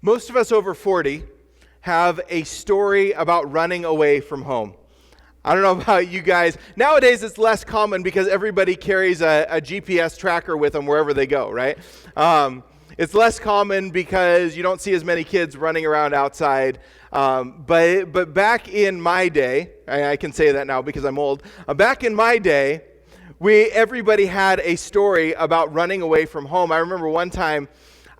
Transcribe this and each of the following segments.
Most of us over 40 have a story about running away from home. I don't know about you guys. Nowadays, it's less common because everybody carries a GPS tracker with them wherever they go, right? It's less common because you don't see as many kids running around outside. But back in my day, I can say that now because I'm old. Back in my day, everybody had a story about running away from home. I remember one time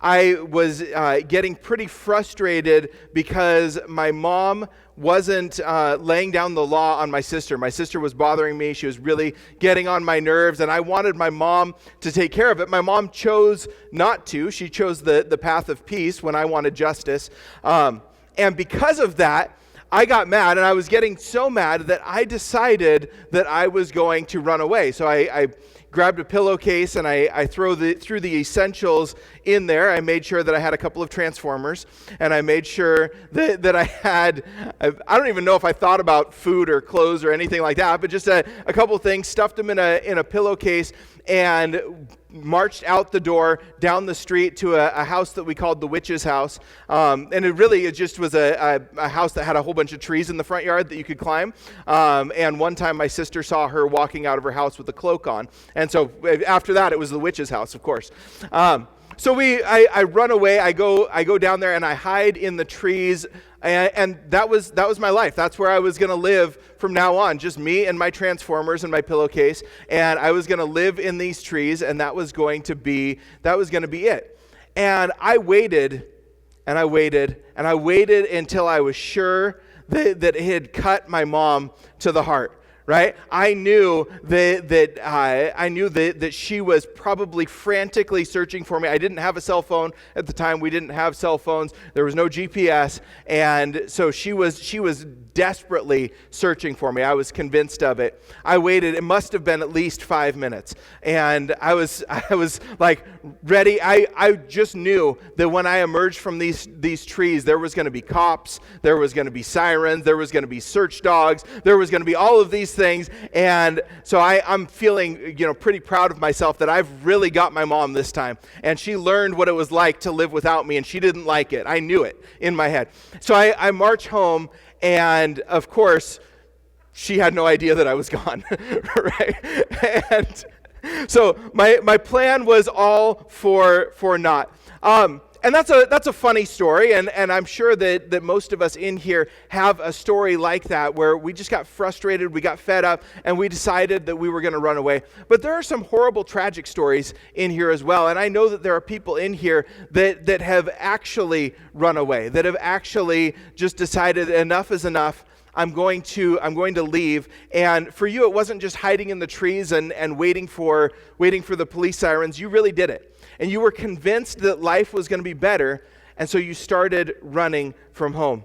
I was getting pretty frustrated because my mom wasn't laying down the law on my sister. My sister was bothering me. She was really getting on my nerves, and I wanted my mom to take care of it. My mom chose not to. She chose the path of peace when I wanted justice. And because of that, I got mad, and I was getting so mad that I decided that I was going to run away. So I grabbed a pillowcase and I threw the essentials in there. I made sure that I had a couple of Transformers, and I made sure that I had, I don't even know if I thought about food or clothes or anything like that, but just a couple of things, stuffed them in a pillowcase, and marched out the door down the street to a house that we called the witch's house. And it just was a house that had a whole bunch of trees in the front yard that you could climb. And one time my sister saw her walking out of her house with a cloak on. And so after that, it was the witch's house, of course. So I run away, I go down there and I hide in the trees, and that was my life. That's where I was going to live from now on, just me and my Transformers and my pillowcase, and I was going to live in these trees, and that was going to be it. And I waited, and I waited, and I waited until I was sure that it had cut my mom to the heart. Right? I knew that she was probably frantically searching for me. I didn't have a cell phone at the time. We didn't have cell phones. There was no GPS, and so she was desperately searching for me. I was convinced of it. I waited. It must have been at least 5 minutes, and I was like ready. I just knew that when I emerged from these trees, there was going to be cops, there was going to be sirens, there was going to be search dogs, there was going to be all of these things. And so I'm feeling, pretty proud of myself that I've really got my mom this time. And she learned what it was like to live without me, and she didn't like it. I knew it in my head. So I march home, and of course, she had no idea that I was gone, right? And so my plan was all for naught. And that's a funny story, and I'm sure that most of us in here have a story like that where we just got frustrated, we got fed up, and we decided that we were going to run away. But there are some horrible, tragic stories in here as well, and I know that there are people in here that have actually run away, that have actually just decided enough is enough. I'm going to leave. And for you, it wasn't just hiding in the trees and waiting for the police sirens. You really did it. And you were convinced that life was going to be better, and so you started running from home.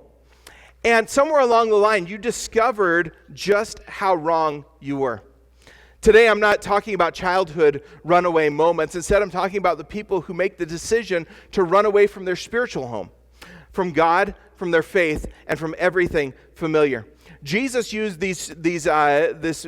And somewhere along the line, you discovered just how wrong you were. Today, I'm not talking about childhood runaway moments. Instead, I'm talking about the people who make the decision to run away from their spiritual home, from God, from their faith, and from everything familiar. Jesus used this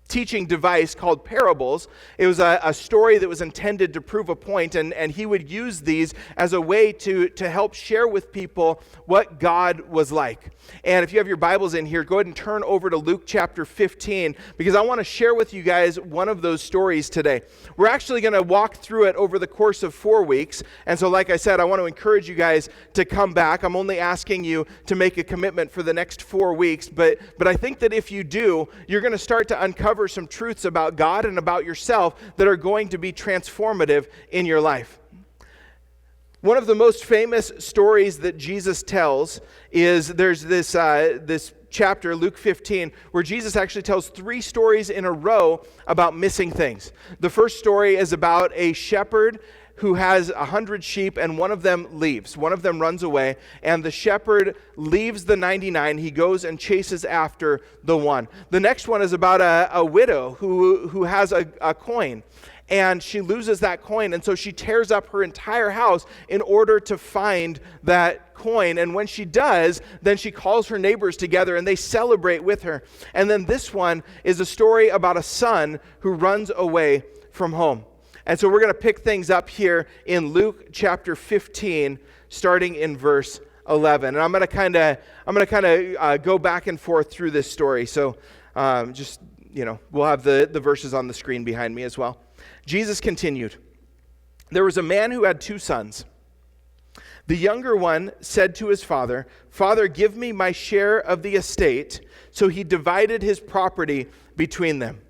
teaching device called parables. It was a story that was intended to prove a point, and he would use these as a way to help share with people what God was like. And if you have your Bibles in here, go ahead and turn over to Luke chapter 15, because I want to share with you guys one of those stories today. We're actually going to walk through it over the course of 4 weeks, and so like I said, I want to encourage you guys to come back. I'm only asking you to make a commitment for the next 4 weeks, but I think that if you do, you're going to start to uncover some truths about God and about yourself that are going to be transformative in your life. One of the most famous stories that Jesus tells is there's this chapter, Luke 15, where Jesus actually tells 3 stories in a row about missing things. The first story is about a shepherd who has 100 sheep, and one of them leaves. One of them runs away, and the shepherd leaves the 99. He goes and chases after the one. The next one is about a widow who has a coin, and she loses that coin, and so she tears up her entire house in order to find that coin. And when she does, then she calls her neighbors together, and they celebrate with her. And then this one is a story about a son who runs away from home. And so we're going to pick things up here in Luke chapter 15, starting in verse 11. And I'm going to kind of go back and forth through this story. So we'll have the verses on the screen behind me as well. Jesus continued, "There was a man who had 2 sons. The younger one said to his father, 'Father, give me my share of the estate.' So he divided his property between them."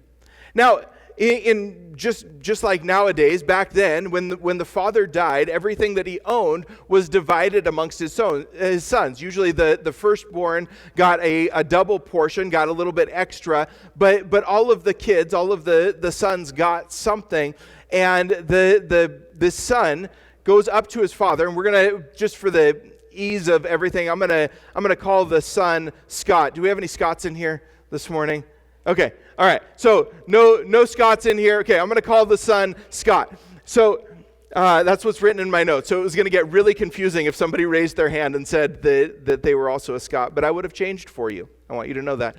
Now, in just like nowadays, back then, when the father died, everything that he owned was divided amongst his sons. Usually the firstborn got a double portion, got a little bit extra, but all of the kids, all of the sons got something, and the son goes up to his father, and we're gonna, just for the ease of everything, I'm gonna call the son Scott. Do we have any Scotts in here this morning? Okay, all right. So no Scotts in here. Okay, I'm going to call the son Scott. So that's what's written in my notes. So it was going to get really confusing if somebody raised their hand and said that they were also a Scott, but I would have changed for you. I want you to know that.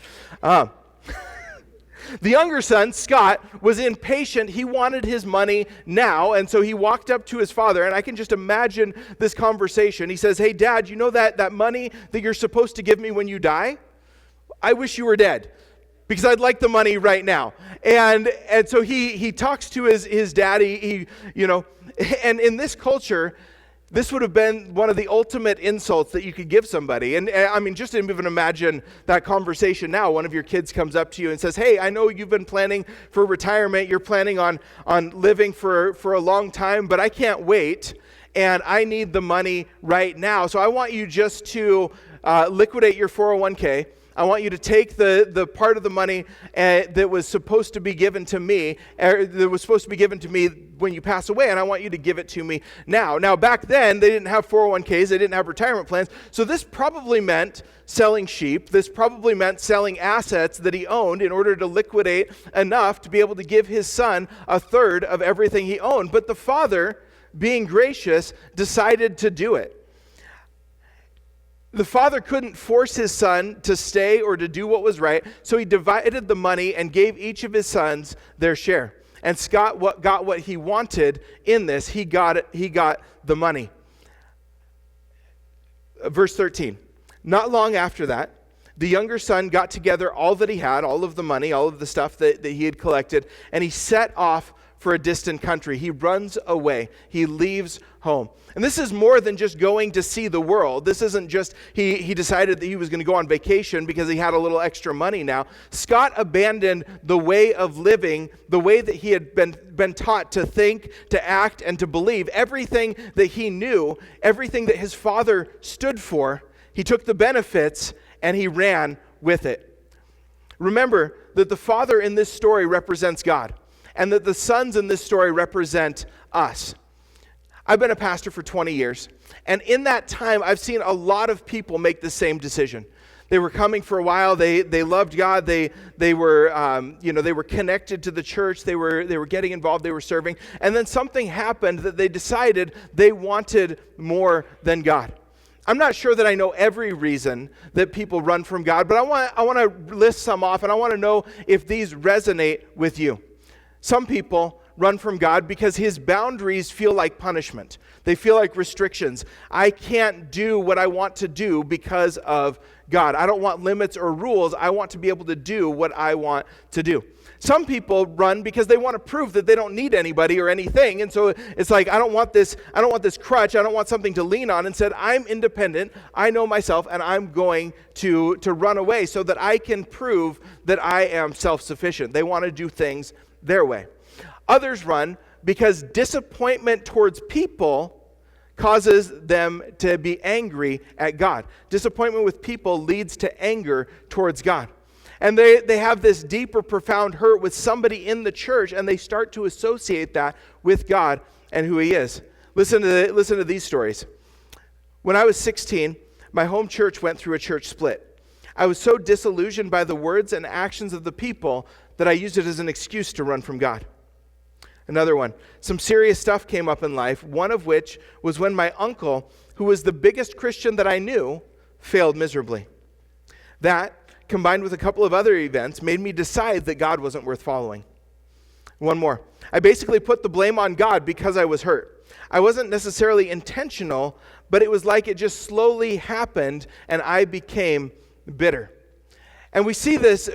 The younger son, Scott, was impatient. He wanted his money now, and so he walked up to his father, and I can just imagine this conversation. He says, "Hey, Dad, you know that money that you're supposed to give me when you die? I wish you were dead, because I'd like the money right now." And so he talks to his daddy, and in this culture, this would have been one of the ultimate insults that you could give somebody. And I mean, just even imagine that conversation now. One of your kids comes up to you and says, "Hey, I know you've been planning for retirement. You're planning on living for a long time, but I can't wait, and I need the money right now. So I want you just to liquidate your 401k. I want you to take the part of the money that was supposed to be given to me, when you pass away, and I want you to give it to me now." Now, back then, they didn't have 401ks, they didn't have retirement plans, so this probably meant selling sheep. This probably meant selling assets that he owned in order to liquidate enough to be able to give his son a third of everything he owned. But the father, being gracious, decided to do it. The father couldn't force his son to stay or to do what was right, so he divided the money and gave each of his sons their share. And Scott got what he wanted in this. He got the money. Verse 13. "Not long after that, the younger son got together all that he had, all of the money, all of the stuff that he had collected, and he set off for a distant country." He runs away. He leaves home. And this is more than just going to see the world. This isn't just he decided that he was going to go on vacation because he had a little extra money now. Scott abandoned the way of living, the way that he had been taught to think, to act, and to believe. Everything that he knew, everything that his father stood for, he took the benefits and he ran with it. Remember that the father in this story represents God, and that the sons in this story represent us. I've been a pastor for 20 years, and in that time, I've seen a lot of people make the same decision. They were coming for a while. They loved God. They were connected to the church. They were getting involved. They were serving, and then something happened that they decided they wanted more than God. I'm not sure that I know every reason that people run from God, but I want to list some off, and I want to know if these resonate with you. Some people run from God because his boundaries feel like punishment. They feel like restrictions. I can't do what I want to do because of God. I don't want limits or rules. I want to be able to do what I want to do. Some people run because they want to prove that they don't need anybody or anything. And so it's like, I don't want this crutch. I don't want something to lean on. Instead, I'm independent. I know myself, and I'm going to run away so that I can prove that I am self-sufficient. They want to do things their way. Others run because disappointment towards people causes them to be angry at God. Disappointment with people leads to anger towards God. And they have this deep or profound hurt with somebody in the church, and they start to associate that with God and who he is. Listen to these stories. When I was 16, my home church went through a church split. I was so disillusioned by the words and actions of the people that I used it as an excuse to run from God. Another one. Some serious stuff came up in life, one of which was when my uncle, who was the biggest Christian that I knew, failed miserably. That, combined with a couple of other events, made me decide that God wasn't worth following. One more. I basically put the blame on God because I was hurt. I wasn't necessarily intentional, but it was like it just slowly happened and I became bitter. And we see this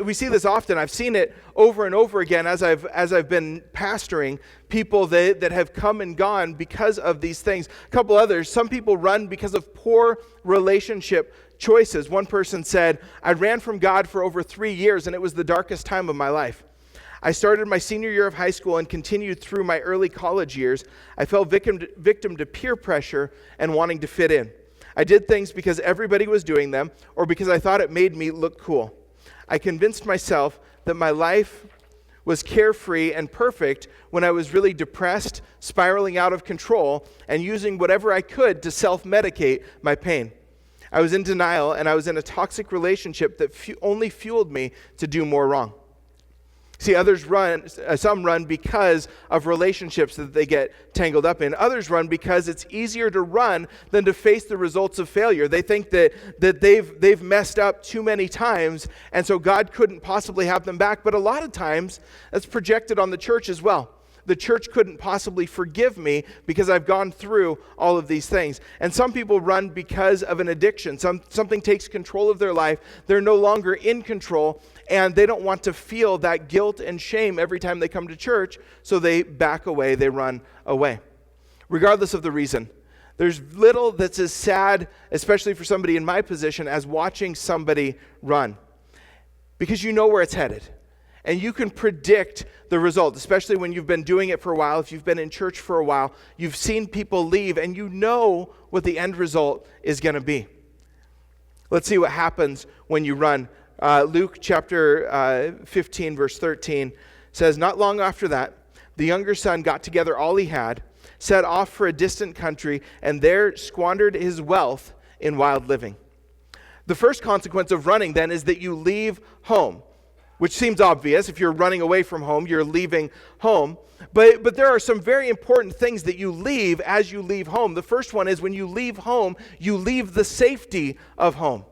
often. I've seen it over and over again as I've been pastoring people that have come and gone because of these things. A couple others, some people run because of poor relationship choices. One person said, I ran from God for over 3 years and it was the darkest time of my life. I started my senior year of high school and continued through my early college years. I fell victim to peer pressure and wanting to fit in. I did things because everybody was doing them or because I thought it made me look cool. I convinced myself that my life was carefree and perfect when I was really depressed, spiraling out of control, and using whatever I could to self-medicate my pain. I was in denial, and I was in a toxic relationship that only fueled me to do more wrong. See, some run because of relationships that they get tangled up in. Others run because it's easier to run than to face the results of failure. They think that they've messed up too many times, and so God couldn't possibly have them back. But a lot of times, that's projected on the church as well. The church couldn't possibly forgive me because I've gone through all of these things. And some people run because of an addiction. Something takes control of their life. They're no longer in control, and they don't want to feel that guilt and shame every time they come to church, so they back away, they run away. Regardless of the reason, there's little that's as sad, especially for somebody in my position, as watching somebody run. Because you know where it's headed. And you can predict the result, especially when you've been doing it for a while. If you've been in church for a while, you've seen people leave, and you know what the end result is going to be. Let's see what happens when you run. Luke chapter 15, verse 13 says, Not long after that, the younger son got together all he had, set off for a distant country, and there squandered his wealth in wild living. The first consequence of running, then, is that you leave home. Which seems obvious. If you're running away from home, you're leaving home. But there are some very important things that you leave as you leave home. The first one is when you leave home, you leave the safety of home.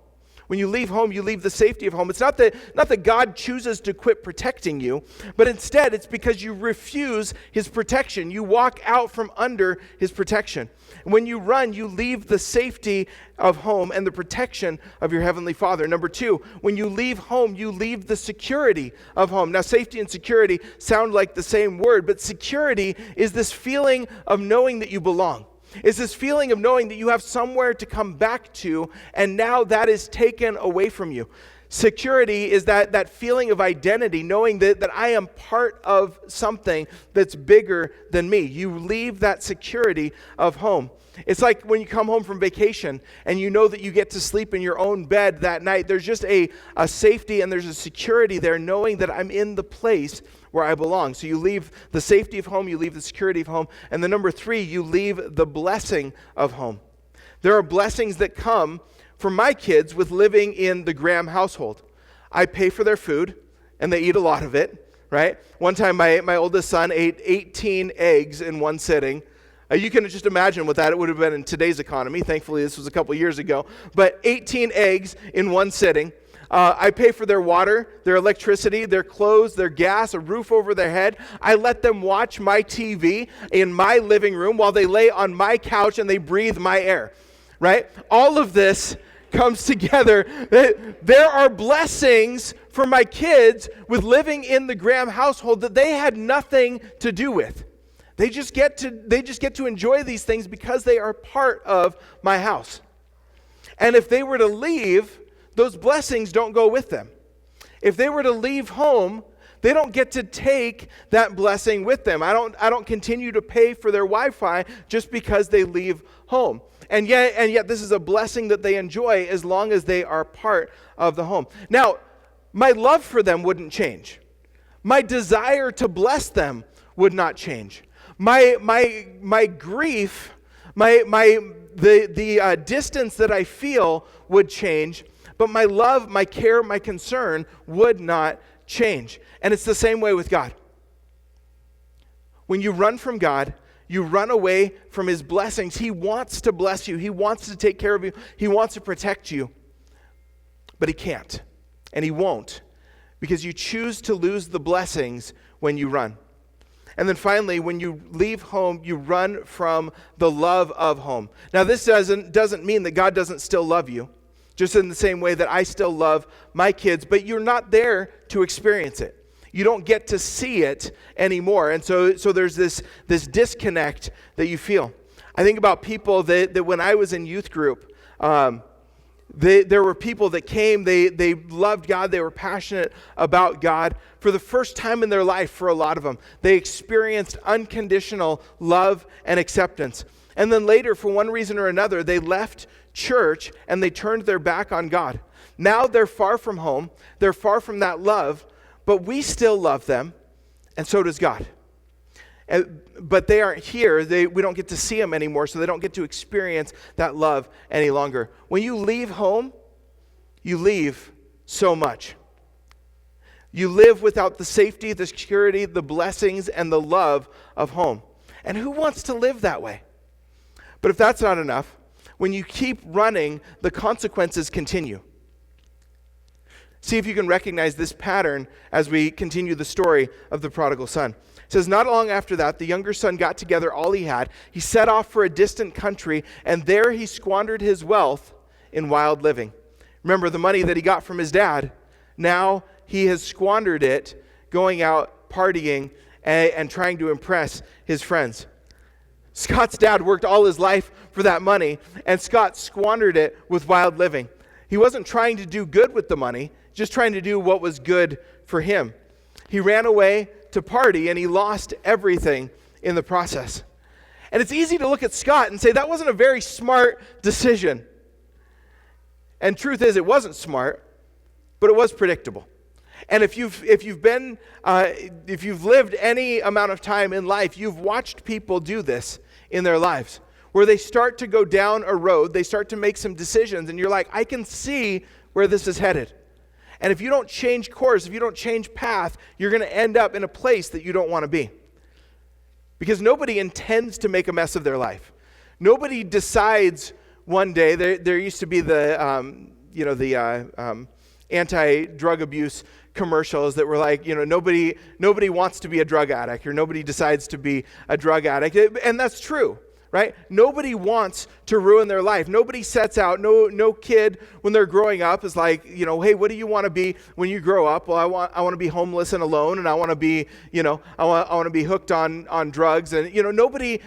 When you leave home, you leave the safety of home. It's not that God chooses to quit protecting you, but instead it's because you refuse his protection. You walk out from under his protection. And when you run, you leave the safety of home and the protection of your heavenly Father. Number two, when you leave home, you leave the security of home. Now, safety and security sound like the same word, but security is this feeling of knowing that you belong. It's this feeling of knowing that you have somewhere to come back to, and now that is taken away from you. Security is that feeling of identity, knowing that I am part of something that's bigger than me. You leave that security of home. It's like when you come home from vacation and you know that you get to sleep in your own bed that night. There's just a safety and there's a security there, knowing that I'm in the place where I belong. So you leave the safety of home, you leave the security of home. And then number three, you leave the blessing of home. There are blessings that come for my kids with living in the Graham household. I pay for their food, and they eat a lot of it, right? One time, my oldest son ate 18 eggs in one sitting. You can just imagine what that would have been in today's economy. Thankfully, this was a couple years ago. But 18 eggs in one sitting. I pay for their water, their electricity, their clothes, their gas, a roof over their head. I let them watch my TV in my living room while they lay on my couch and they breathe my air, right? All of this comes together. There are blessings for my kids with living in the Graham household that they had nothing to do with. They just get to enjoy these things because they are part of my house. And if they were to leave, those blessings don't go with them. If they were to leave home, they don't get to take that blessing with them. I don't continue to pay for their Wi-Fi just because they leave home. And yet this is a blessing that they enjoy as long as they are part of the home. Now, my love for them wouldn't change. My desire to bless them would not change. My grief, the distance that I feel would change, but my love, my care, my concern would not change. And it's the same way with God. When you run from God, you run away from his blessings. He wants to bless you. He wants to take care of you. He wants to protect you. But he can't. And he won't. Because you choose to lose the blessings when you run. And then finally, when you leave home, you run from the love of home. Now, this doesn't mean that God doesn't still love you, just in the same way that I still love my kids, but you're not there to experience it. You don't get to see it anymore. And so there's this disconnect that you feel. I think about people that when I was in youth group, there were people that came, they loved God, they were passionate about God. For the first time in their life, for a lot of them, they experienced unconditional love and acceptance. And then later, for one reason or another, they left church and they turned their back on God. Now they're far from home, they're far from that love, but we still love them, and so does God. But they aren't here. We don't get to see them anymore, so they don't get to experience that love any longer. When you leave home, you leave so much. You live without the safety, the security, the blessings, and the love of home. And who wants to live that way? But if that's not enough, when you keep running, the consequences continue. See if you can recognize this pattern as we continue the story of the prodigal son. It says, not long after that, the younger son got together all he had. He set off for a distant country, and there he squandered his wealth in wild living. Remember, the money that he got from his dad, now he has squandered it going out partying and trying to impress his friends. Scott's dad worked all his life for that money, and Scott squandered it with wild living. He wasn't trying to do good with the money, just trying to do what was good for him. He ran away to party, and he lost everything in the process. And it's easy to look at Scott and say that wasn't a very smart decision. And truth is, it wasn't smart, but it was predictable. And if you've lived any amount of time in life, you've watched people do this in their lives, where they start to go down a road, they start to make some decisions, and you're like, I can see where this is headed. And if you don't change course, if you don't change path, you're going to end up in a place that you don't want to be. Because nobody intends to make a mess of their life. Nobody decides one day. There used to be the anti-drug abuse commercials that were like, nobody wants to be a drug addict, or nobody decides to be a drug addict. And that's true. Right? Nobody wants to ruin their life. Nobody sets out. No kid when they're growing up is like, hey, what do you want to be when you grow up? Well, I want to be homeless and alone, and I want to be, I want to be hooked on drugs. And nobody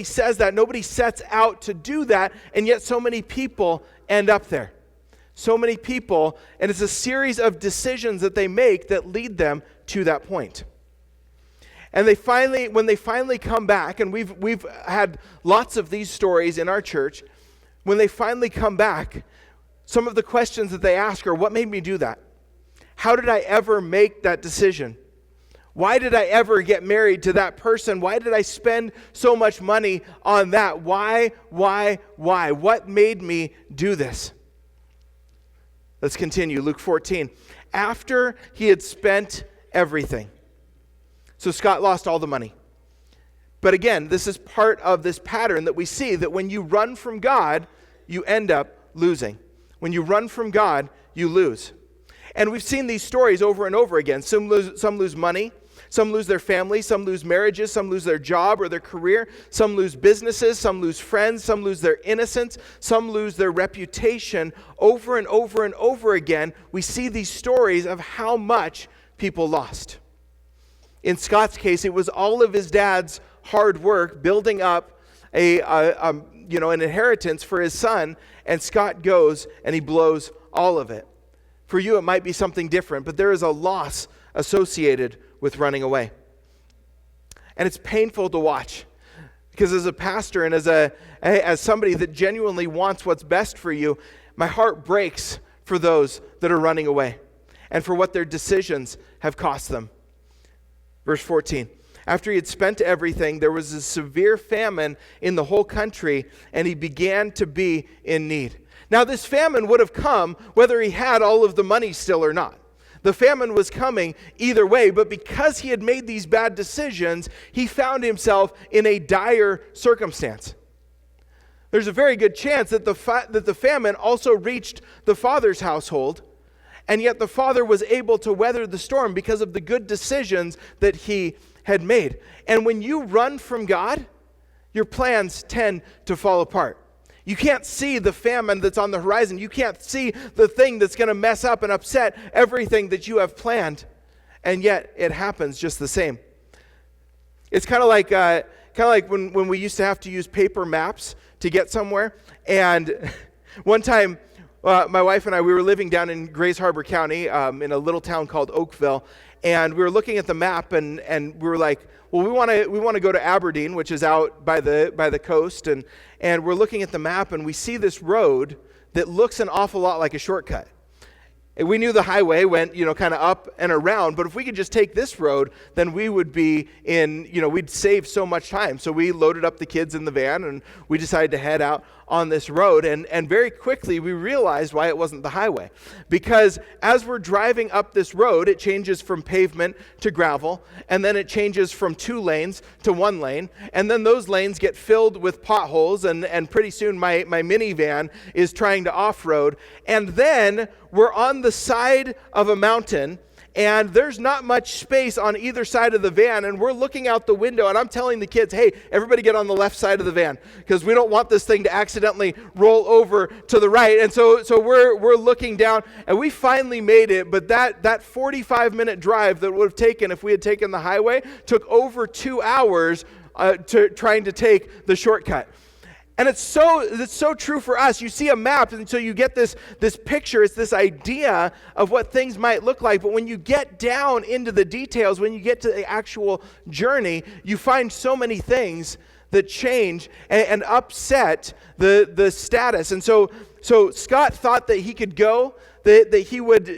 says that. Nobody sets out to do that, and yet so many people end up there. So many people, and it's a series of decisions that they make that lead them to that point. And when they finally come back, and we've had lots of these stories in our church, when they finally come back, some of the questions that they ask are, what made me do that? How did I ever make that decision? Why did I ever get married to that person? Why did I spend so much money on that? Why? What made me do this? Let's continue. Luke 14. After he had spent everything. So Scott lost all the money. But again, this is part of this pattern that we see, that when you run from God, you end up losing. When you run from God, you lose. And we've seen these stories over and over again. Some lose money, some lose their family, some lose marriages, some lose their job or their career, some lose businesses, some lose friends, some lose their innocence, some lose their reputation. Over and over and over again, we see these stories of how much people lost. In Scott's case, it was all of his dad's hard work building up an inheritance for his son, and Scott goes and he blows all of it. For you, it might be something different, but there is a loss associated with running away. And it's painful to watch, because as a pastor and as somebody that genuinely wants what's best for you, my heart breaks for those that are running away and for what their decisions have cost them. Verse 14, after he had spent everything, there was a severe famine in the whole country, and he began to be in need. Now, this famine would have come whether he had all of the money still or not. The famine was coming either way, but because he had made these bad decisions, he found himself in a dire circumstance. There's a very good chance that the famine also reached the father's household, and yet the father was able to weather the storm because of the good decisions that he had made. And when you run from God, your plans tend to fall apart. You can't see the famine that's on the horizon. You can't see the thing that's going to mess up and upset everything that you have planned. And yet it happens just the same. It's kind of like when we used to have to use paper maps to get somewhere. And one time, my wife and I, we were living down in Grays Harbor County in a little town called Oakville. And we were looking at the map, and we were like, well, we want to go to Aberdeen, which is out by the coast, and we're looking at the map, and we see this road that looks an awful lot like a shortcut. And we knew the highway went, kind of up and around, but if we could just take this road, then we would be we'd save so much time. So we loaded up the kids in the van, and we decided to head out on this road. And very quickly, we realized why it wasn't the highway. Because as we're driving up this road, it changes from pavement to gravel, and then it changes from 2 lanes to 1 lane, and then those lanes get filled with potholes, and pretty soon my minivan is trying to off-road, and then we're on the side of a mountain, and there's not much space on either side of the van, and we're looking out the window, and I'm telling the kids, hey, everybody get on the left side of the van, because we don't want this thing to accidentally roll over to the right. And so we're looking down, and we finally made it, but that 45-minute drive that would have taken if we had taken the highway took over 2 hours trying to take the shortcut. And it's so true for us. You see a map, and so you get this picture, it's this idea of what things might look like. But when you get down into the details, when you get to the actual journey, you find so many things that change and upset the status. And so Scott thought that he could go, that he would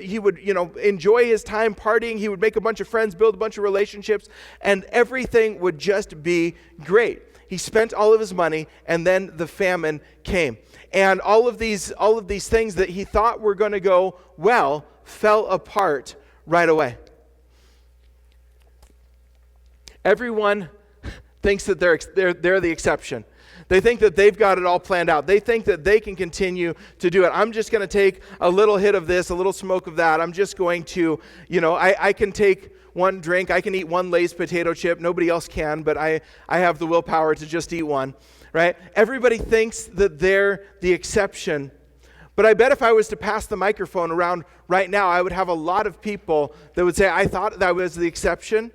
enjoy his time partying, he would make a bunch of friends, build a bunch of relationships, and everything would just be great. He spent all of his money, and then the famine came. And all of these things that he thought were going to go well fell apart right away. Everyone thinks that they're the exception. They think that they've got it all planned out. They think that they can continue to do it. I'm just going to take a little hit of this, a little smoke of that. I'm just going to, I can take 1 drink. I can eat 1 Lay's potato chip. Nobody else can, but I have the willpower to just eat 1, right? Everybody thinks that they're the exception. But I bet if I was to pass the microphone around right now, I would have a lot of people that would say, I thought that was the exception,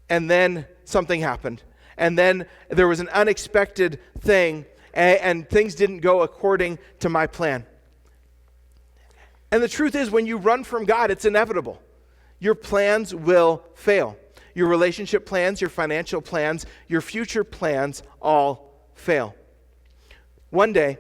and then something happened. And then there was an unexpected thing, and things didn't go according to my plan. And the truth is, when you run from God, it's inevitable. Your plans will fail. Your relationship plans, your financial plans, your future plans all fail. One day,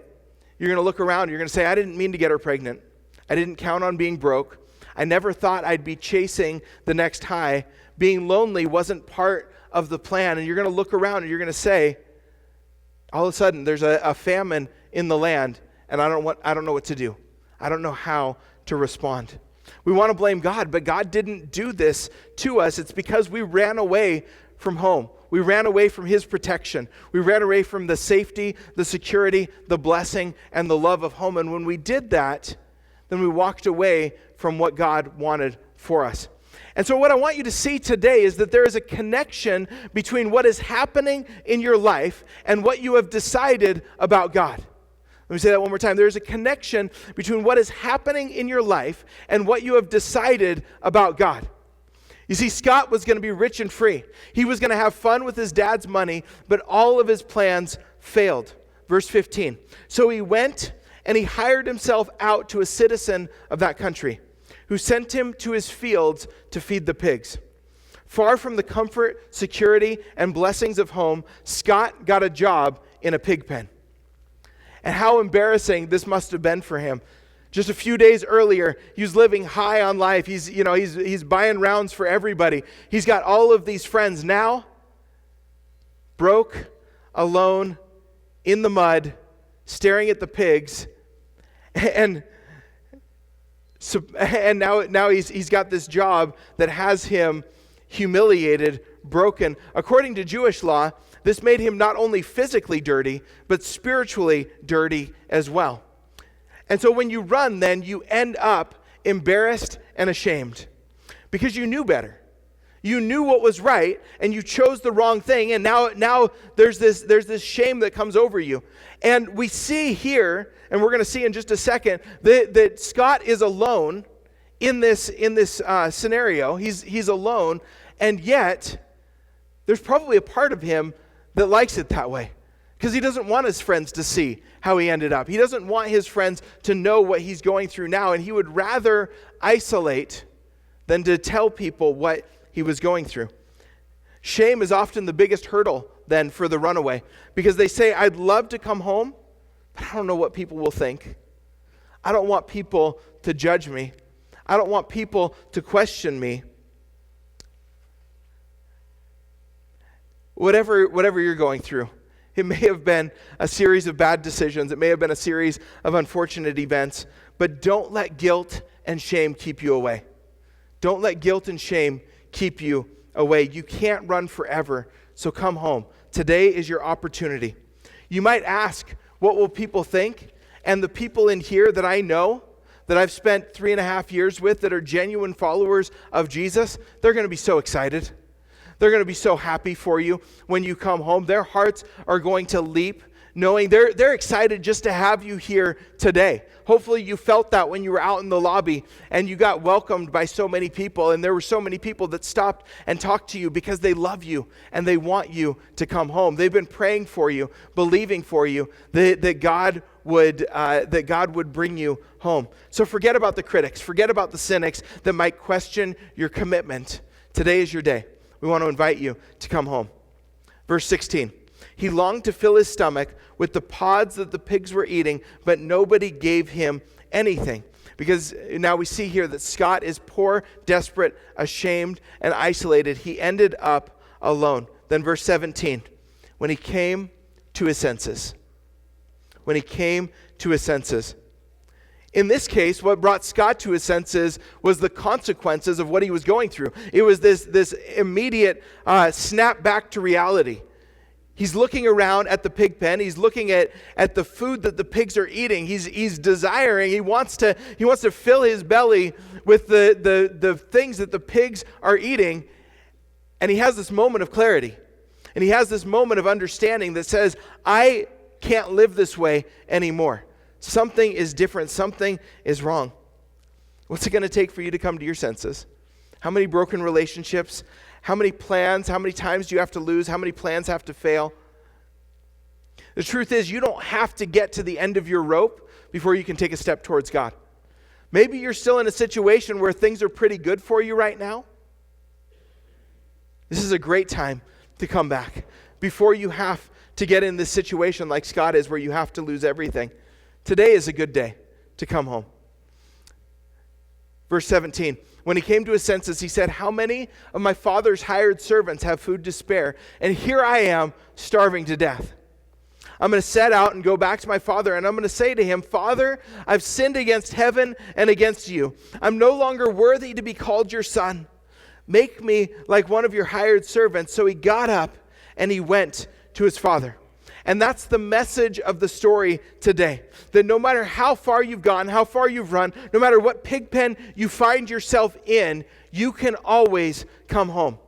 you're going to look around, you're going to say, I didn't mean to get her pregnant. I didn't count on being broke. I never thought I'd be chasing the next high. Being lonely wasn't part of the plan. And you're going to look around and you're going to say, all of a sudden, there's a famine in the land, and I don't know what to do. I don't know how to respond. We want to blame God, but God didn't do this to us. It's because we ran away from home. We ran away from His protection. We ran away from the safety, the security, the blessing, and the love of home. And when we did that, then we walked away from what God wanted for us. And so what I want you to see today is that there is a connection between what is happening in your life and what you have decided about God. Let me say that one more time. There's a connection between what is happening in your life and what you have decided about God. You see, Scott was going to be rich and free. He was going to have fun with his dad's money, but all of his plans failed. Verse 15. So he went and he hired himself out to a citizen of that country, who sent him to his fields to feed the pigs. Far from the comfort, security, and blessings of home, Scott got a job in a pig pen. And how embarrassing this must have been for him. Just a few days earlier, he was living high on life. He's buying rounds for everybody. He's got all of these friends. Now, broke, alone, in the mud, staring at the pigs, and now he's got this job that has him humiliated, broken. According to Jewish law, this made him not only physically dirty, but spiritually dirty as well. And so when you run, then you end up embarrassed and ashamed because you knew better. You knew what was right, and you chose the wrong thing, and now there's this shame that comes over you. And we see here, and we're going to see in just a second, that Scott is alone in this scenario. He's alone, and yet there's probably a part of him that likes it that way, because he doesn't want his friends to see how he ended up. He doesn't want his friends to know what he's going through now, and he would rather isolate than to tell people what he was going through. Shame is often the biggest hurdle then for the runaway, because they say, I'd love to come home, but I don't know what people will think. I don't want people to judge me. I don't want people to question me. Whatever you're going through, it may have been a series of bad decisions. It may have been a series of unfortunate events, but don't let guilt and shame keep you away. Don't let guilt and shame keep you away. You can't run forever, so come home. Today is your opportunity. You might ask, what will people think? And the people in here that I know, that I've spent 3.5 years with, that are genuine followers of Jesus, they're going to be so excited. They're going to be so happy for you when you come home. Their hearts are going to leap, knowing they're excited just to have you here today. Hopefully you felt that when you were out in the lobby and you got welcomed by so many people, and there were so many people that stopped and talked to you because they love you and they want you to come home. They've been praying for you, believing for you that God would bring you home. So forget about the critics, forget about the cynics that might question your commitment. Today is your day. We want to invite you to come home. Verse 16. He longed to fill his stomach with the pods that the pigs were eating, but nobody gave him anything. Because now we see here that Scott is poor, desperate, ashamed, and isolated. He ended up alone. Then verse 17, when he came to his senses. When he came to his senses. In this case, what brought Scott to his senses was the consequences of what he was going through. It was this immediate snap back to reality. He's looking around at the pig pen. He's looking at the food that the pigs are eating. He's desiring. He wants to fill his belly with the things that the pigs are eating. And he has this moment of clarity. And he has this moment of understanding that says, I can't live this way anymore. Something is different. Something is wrong. What's it going to take for you to come to your senses? How many broken relationships? How many plans? How many times do you have to lose? How many plans have to fail? The truth is, you don't have to get to the end of your rope before you can take a step towards God. Maybe you're still in a situation where things are pretty good for you right now. This is a great time to come back before you have to get in this situation like Scott is, where you have to lose everything. Today is a good day to come home. Verse 17, when he came to his senses, he said, how many of my father's hired servants have food to spare? And here I am, starving to death. I'm going to set out and go back to my father, and I'm going to say to him, Father, I've sinned against heaven and against you. I'm no longer worthy to be called your son. Make me like one of your hired servants. So he got up and he went to his father. And that's the message of the story today. That no matter how far you've gone, how far you've run, no matter what pig pen you find yourself in, you can always come home.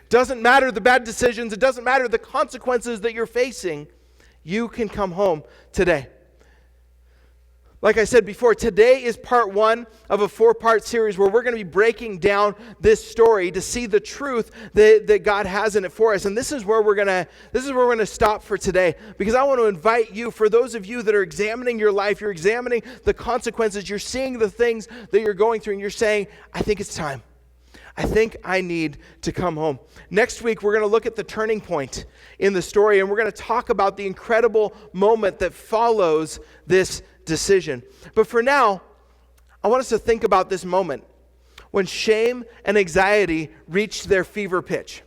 Doesn't matter the bad decisions. It doesn't matter the consequences that you're facing. You can come home today. Like I said before, today is part 1 of a 4-part series where we're going to be breaking down this story to see the truth that God has in it for us. And this is where we're going to stop for today, because I want to invite you, for those of you that are examining your life, you're examining the consequences, you're seeing the things that you're going through, and you're saying, I think it's time. I think I need to come home. Next week, we're going to look at the turning point in the story, and we're going to talk about the incredible moment that follows this decision. But for now, I want us to think about this moment when shame and anxiety reached their fever pitch.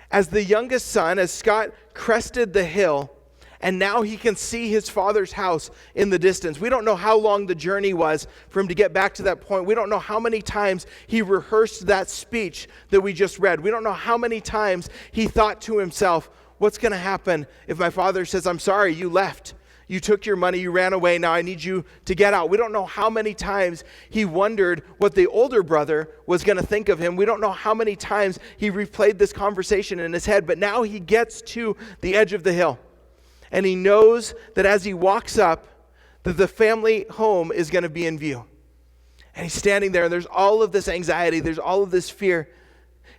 As the youngest son, as Scott crested the hill, and now he can see his father's house in the distance. We don't know how long the journey was for him to get back to that point. We don't know how many times he rehearsed that speech that we just read. We don't know how many times he thought to himself, what's going to happen if my father says, I'm sorry, you left, You took your money, you ran away, now I need you to get out. We don't know how many times he wondered what the older brother was going to think of him. We don't know how many times he replayed this conversation in his head, but now he gets to the edge of the hill. And he knows that as he walks up, that the family home is going to be in view. And he's standing there, and there's all of this anxiety, there's all of this fear.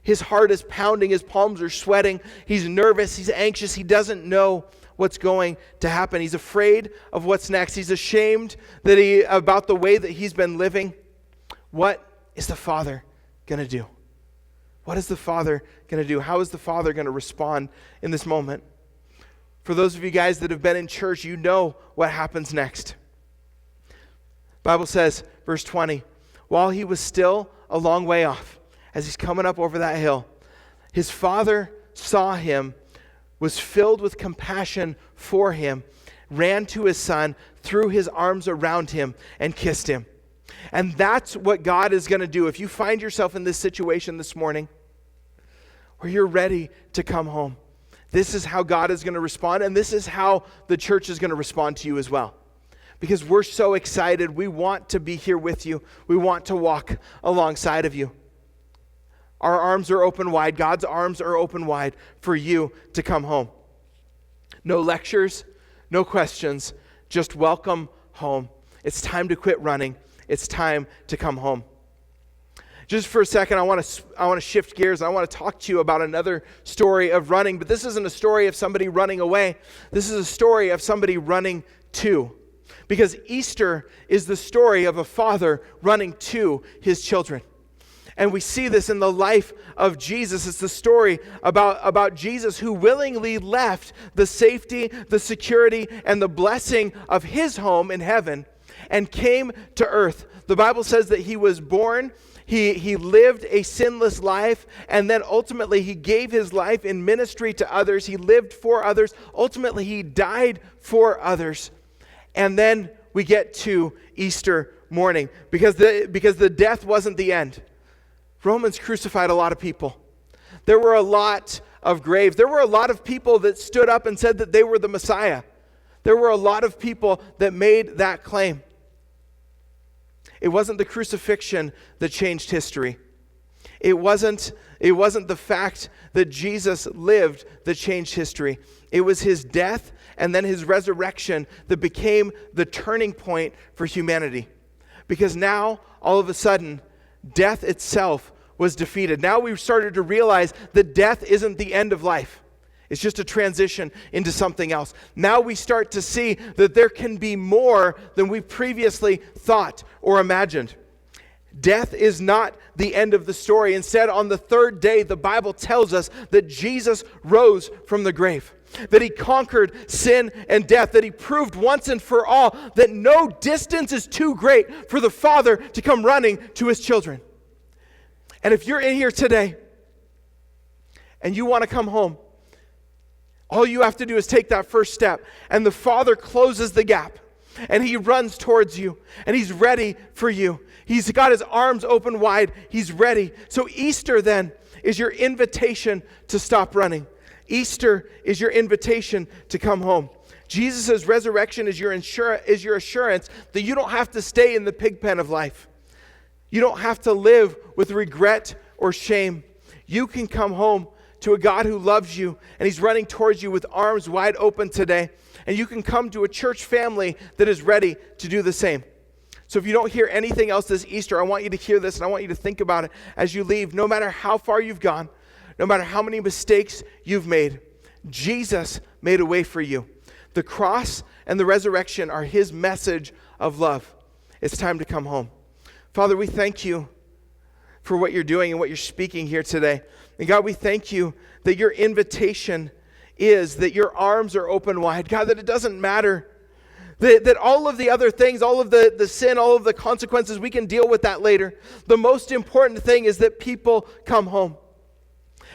His heart is pounding, his palms are sweating, he's nervous, he's anxious, he doesn't know what's going to happen. He's afraid of what's next. He's ashamed about the way that he's been living. What is the father going to do? What is the father going to do? How is the father going to respond in this moment? For those of you guys that have been in church, you know what happens next. The Bible says, verse 20, while he was still a long way off, as he's coming up over that hill, his father saw him, was filled with compassion for him, ran to his son, threw his arms around him, and kissed him. And that's what God is going to do. If you find yourself in this situation this morning, where you're ready to come home, this is how God is going to respond, and this is how the church is going to respond to you as well. Because we're so excited. We want to be here with you. We want to walk alongside of you. Our arms are open wide. God's arms are open wide for you to come home. No lectures, no questions, just welcome home. It's time to quit running. It's time to come home. Just for a second, I want to shift gears. I want to talk to you about another story of running, but this isn't a story of somebody running away. This is a story of somebody running to. Because Easter is the story of a father running to his children. And we see this in the life of Jesus. It's the story about Jesus who willingly left the safety, the security, and the blessing of his home in heaven and came to earth. The Bible says that he was born, he lived a sinless life, and then ultimately he gave his life in ministry to others. He lived for others. Ultimately, he died for others. And then we get to Easter morning because the death wasn't the end. Romans crucified a lot of people. There were a lot of graves. There were a lot of people that stood up and said that they were the Messiah. There were a lot of people that made that claim. It wasn't the crucifixion that changed history. It wasn't the fact that Jesus lived that changed history. It was his death and then his resurrection that became the turning point for humanity. Because now, all of a sudden, death itself was defeated. Now we've started to realize that death isn't the end of life. It's just a transition into something else. Now we start to see that there can be more than we previously thought or imagined. Death is not the end of the story. Instead, on the third day, the Bible tells us that Jesus rose from the grave, that he conquered sin and death, that he proved once and for all that no distance is too great for the Father to come running to his children. And if you're in here today and you want to come home, all you have to do is take that first step, and the Father closes the gap, and he runs towards you, and he's ready for you. He's got his arms open wide. He's ready. So Easter then is your invitation to stop running. Easter is your invitation to come home. Jesus' resurrection is your assurance that you don't have to stay in the pig pen of life. You don't have to live with regret or shame. You can come home to a God who loves you, and he's running towards you with arms wide open today. And you can come to a church family that is ready to do the same. So if you don't hear anything else this Easter, I want you to hear this, and I want you to think about it as you leave. No matter how far you've gone, no matter how many mistakes you've made, Jesus made a way for you. The cross and the resurrection are his message of love. It's time to come home. Father, we thank you for what you're doing and what you're speaking here today. And God, we thank you that your invitation is that your arms are open wide. God, that it doesn't matter. That all of the other things, all of the sin, all of the consequences, we can deal with that later. The most important thing is that people come home.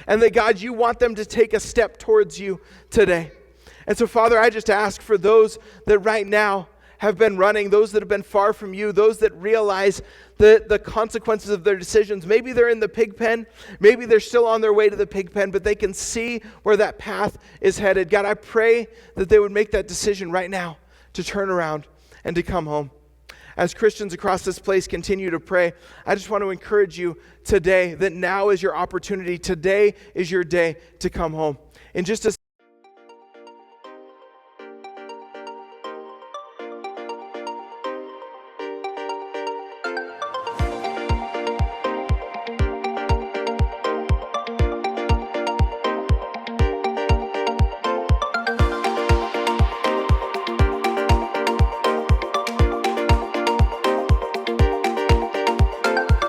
And that, God, you want them to take a step towards you today. And so, Father, I just ask for those that right now have been running, those that have been far from you, those that realize the consequences of their decisions. Maybe they're in the pig pen. Maybe they're still on their way to the pig pen, but they can see where that path is headed. God, I pray that they would make that decision right now to turn around and to come home. As Christians across this place continue to pray, I just want to encourage you today that now is your opportunity. Today is your day to come home. In just a